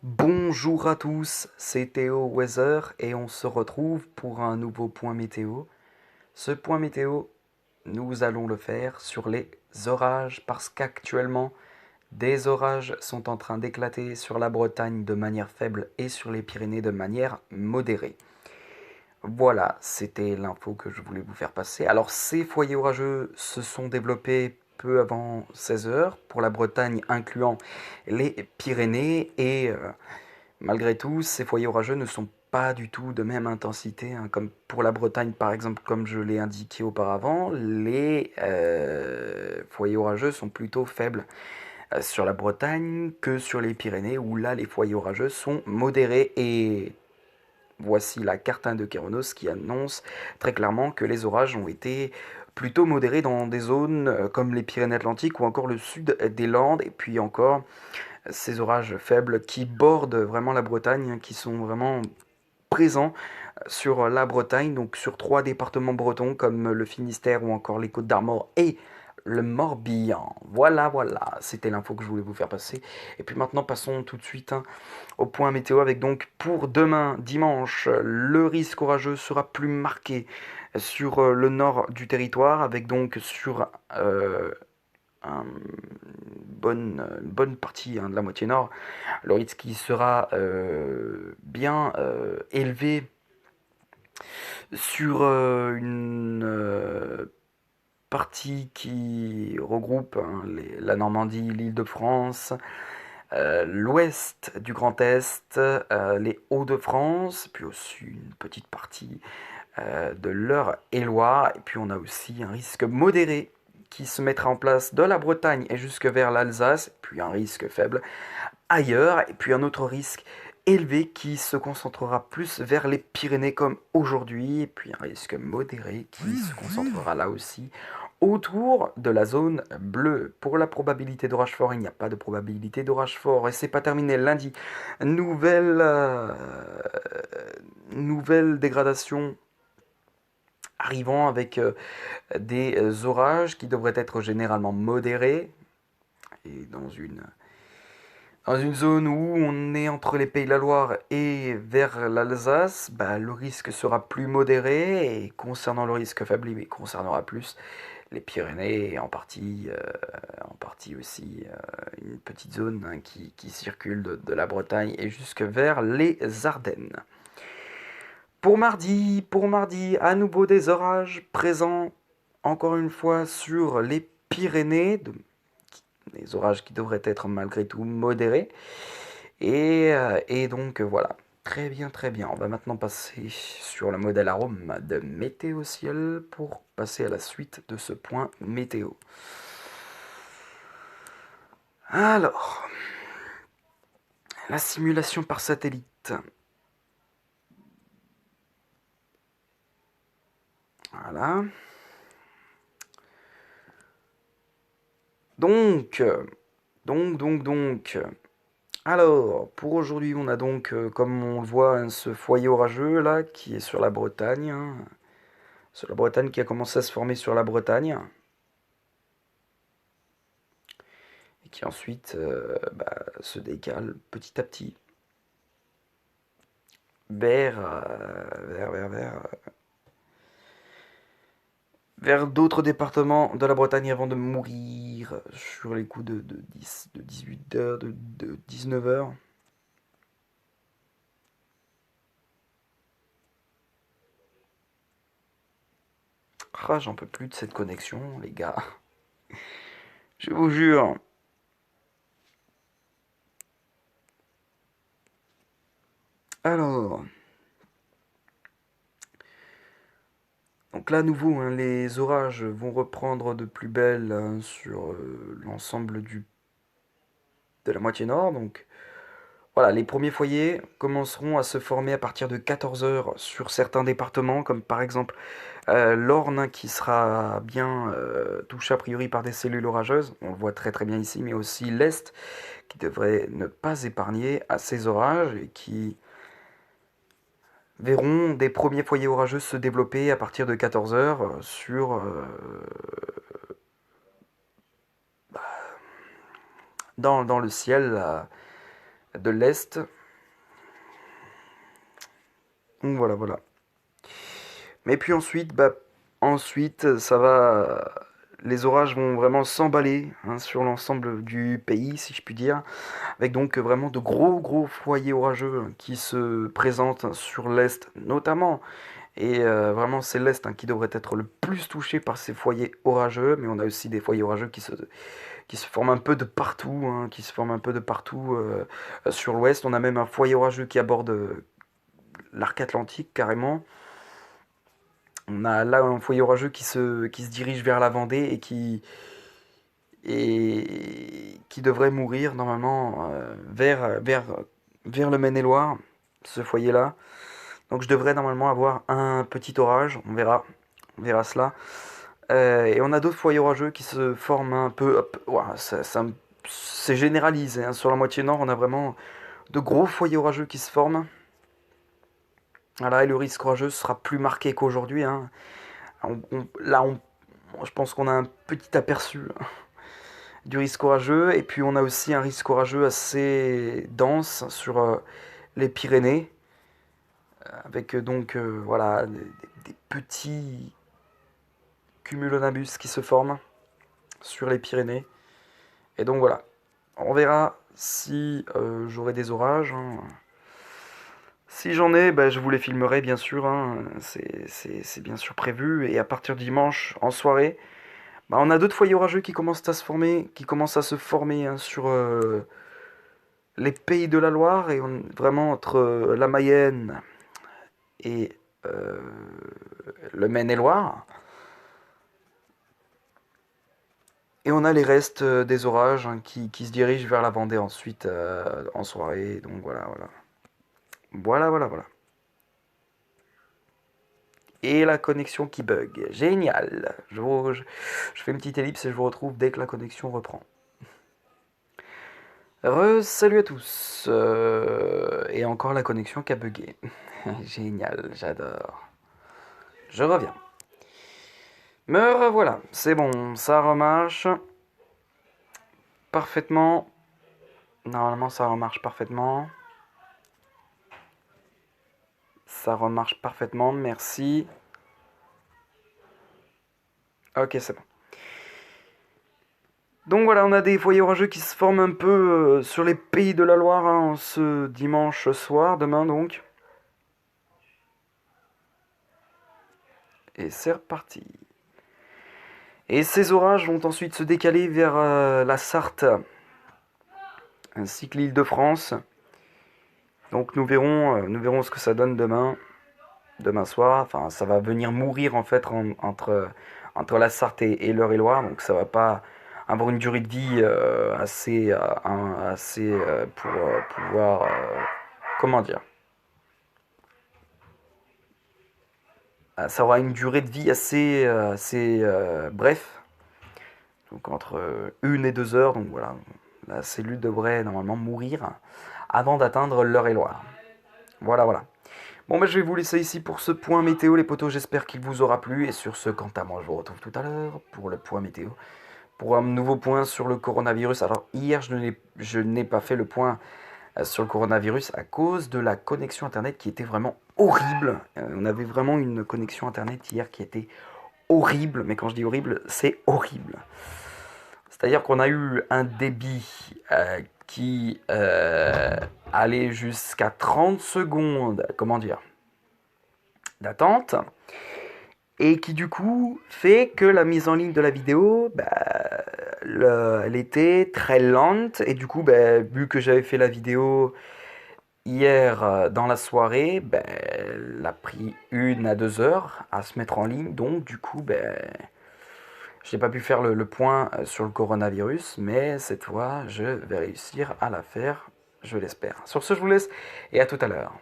Bonjour à tous, c'est Théo Weather et on se retrouve pour un nouveau point météo. Ce point météo, nous allons le faire sur les orages parce qu'actuellement, des orages sont en train d'éclater sur la Bretagne de manière faible et sur les Pyrénées de manière modérée. Voilà, c'était l'info que je voulais vous faire passer. Alors ces foyers orageux se sont développés peu avant 16 heures pour la Bretagne incluant les Pyrénées et malgré tout, ces foyers orageux ne sont pas du tout de même intensité, hein. Comme pour la Bretagne, par exemple, comme je l'ai indiqué auparavant, les foyers orageux sont plutôt faibles sur la Bretagne que sur les Pyrénées, où là, les foyers orageux sont modérés. Et voici la carte de Kéronos qui annonce très clairement que les orages ont été plutôt modérés dans des zones comme les Pyrénées-Atlantiques ou encore le sud des Landes, et puis encore ces orages faibles qui bordent vraiment la Bretagne, qui sont vraiment présents sur la Bretagne, donc sur trois départements bretons comme le Finistère ou encore les Côtes d'Armor et le Morbihan. Voilà, voilà, c'était l'info que je voulais vous faire passer. Et puis maintenant, passons tout de suite au point météo avec donc pour demain, dimanche, le risque orageux sera plus marqué sur le nord du territoire, avec donc sur une bonne partie de la moitié nord, le risque qui sera bien élevé sur une partie qui regroupe la Normandie, l'Île-de-France, l'ouest du Grand Est, les Hauts-de-France, puis aussi une petite partie de l'Eure-et-Loire. Et puis on a aussi un risque modéré qui se mettra en place de la Bretagne et jusque vers l'Alsace, puis un risque faible ailleurs, et puis un autre risque élevé qui se concentrera plus vers les Pyrénées comme aujourd'hui, et puis un risque modéré qui se concentrera là aussi autour de la zone bleue. Pour la probabilité d'orage fort, il n'y a pas de probabilité d'orage fort, et c'est pas terminé lundi. Nouvelle, nouvelle dégradation arrivant avec des orages qui devraient être généralement modérés, et dans une zone où on est entre les Pays de la Loire et vers l'Alsace, bah, le risque sera plus modéré, et concernant le risque faible, il concernera plus les Pyrénées et en partie aussi une petite zone qui circule de la Bretagne et jusque vers les Ardennes. Pour mardi, à nouveau des orages présents encore une fois sur les Pyrénées, des orages qui devraient être malgré tout modérés. Et donc voilà, très bien, très bien. On va maintenant passer sur le modèle arôme de Météo Ciel pour passer à la suite de ce point météo. Alors, la simulation par satellite. Voilà. Donc, donc. Alors, pour aujourd'hui, on a donc, comme on le voit, hein, ce foyer orageux là qui est sur la Bretagne, hein. Sur la Bretagne qui a commencé à se former sur la Bretagne. Et qui ensuite se décale petit à petit vers, vers d'autres départements de la Bretagne avant de mourir sur les coups de 10, de 18 heures, de 19 heures. Ah, j'en peux plus de cette connexion, les gars. Je vous jure. Alors, donc là, à nouveau, hein, les orages vont reprendre de plus belle, hein, sur l'ensemble de la moitié nord. Donc voilà, les premiers foyers commenceront à se former à partir de 14 heures sur certains départements, comme par exemple l'Orne, hein, qui sera bien touché a priori par des cellules orageuses. On le voit très très bien ici, mais aussi l'Est, qui devrait ne pas épargner à ces orages et qui verront des premiers foyers orageux se développer à partir de 14 heures dans le ciel de l'Est. Donc voilà, voilà. Mais puis ensuite, ça va. Les orages vont vraiment s'emballer hein, sur l'ensemble du pays, si je puis dire, avec donc vraiment de gros foyers orageux qui se présentent sur l'Est notamment. Et vraiment, c'est l'Est hein, qui devrait être le plus touché par ces foyers orageux, mais on a aussi des foyers orageux qui se forment un peu de partout, hein, qui se forment un peu de partout sur l'Ouest. On a même un foyer orageux qui aborde l'arc Atlantique carrément. On a là un foyer orageux qui se dirige vers la Vendée et qui devrait mourir normalement vers le Maine-et-Loire, ce foyer-là. Donc je devrais normalement avoir un petit orage, on verra cela. Et on a d'autres foyers orageux qui se forment un peu, hop, ouah, c'est généralisé, hein. Sur la moitié nord, on a vraiment de gros foyers orageux qui se forment. Voilà, et le risque orageux sera plus marqué qu'aujourd'hui, hein. Je pense qu'on a un petit aperçu du risque orageux. Et puis on a aussi un risque orageux assez dense sur les Pyrénées. Avec donc voilà, des petits cumulonimbus qui se forment sur les Pyrénées. Et donc voilà, on verra si j'aurai des orages, hein. Si j'en ai, bah, je vous les filmerai bien sûr, hein. C'est bien sûr prévu. Et à partir de dimanche, en soirée, bah, on a d'autres foyers orageux qui commencent à se former, hein, sur les pays de la Loire, et vraiment entre la Mayenne et le Maine-et-Loire. Et on a les restes des orages hein, qui se dirigent vers la Vendée ensuite en soirée. Donc voilà, voilà. Voilà, voilà, voilà. Et la connexion qui bug. Génial. Je fais une petite ellipse et je vous retrouve dès que la connexion reprend. Salut à tous. Et encore la connexion qui a bugué. Génial, j'adore. Je reviens. Me revoilà. C'est bon, ça remarche parfaitement. Normalement, ça remarche parfaitement. Ça remarche parfaitement, merci. Ok, c'est bon. Donc voilà, on a des foyers orageux qui se forment un peu sur les pays de la Loire hein, ce dimanche soir, demain donc. Et c'est reparti. Et ces orages vont ensuite se décaler vers la Sarthe, ainsi que l'Île-de-France. Donc nous verrons ce que ça donne demain soir. Enfin, ça va venir mourir en fait entre la Sarthe et l'Eure-et-Loire, donc ça va pas avoir une durée de vie assez pour pouvoir comment dire, ça aura une durée de vie assez bref, donc entre 1 et 2 heures. Donc voilà, la cellule devrait normalement mourir avant d'atteindre l'Eure-et-Loire. Voilà, voilà. Bon, bah, je vais vous laisser ici pour ce point météo, les potos. J'espère qu'il vous aura plu. Et sur ce, quant à moi, je vous retrouve tout à l'heure pour le point météo. Pour un nouveau point sur le coronavirus. Alors, hier, je n'ai pas fait le point sur le coronavirus à cause de la connexion Internet qui était vraiment horrible. On avait vraiment une connexion Internet hier qui était horrible. Mais quand je dis horrible, c'est horrible. C'est-à-dire qu'on a eu un débit qui allait jusqu'à 30 secondes, comment dire, d'attente, et qui du coup fait que la mise en ligne de la vidéo, elle était très lente, et du coup, vu que j'avais fait la vidéo hier dans la soirée, elle a pris 1 à 2 heures à se mettre en ligne, donc du coup, je n'ai pas pu faire le point sur le coronavirus, mais cette fois, je vais réussir à la faire, je l'espère. Sur ce, je vous laisse et à tout à l'heure.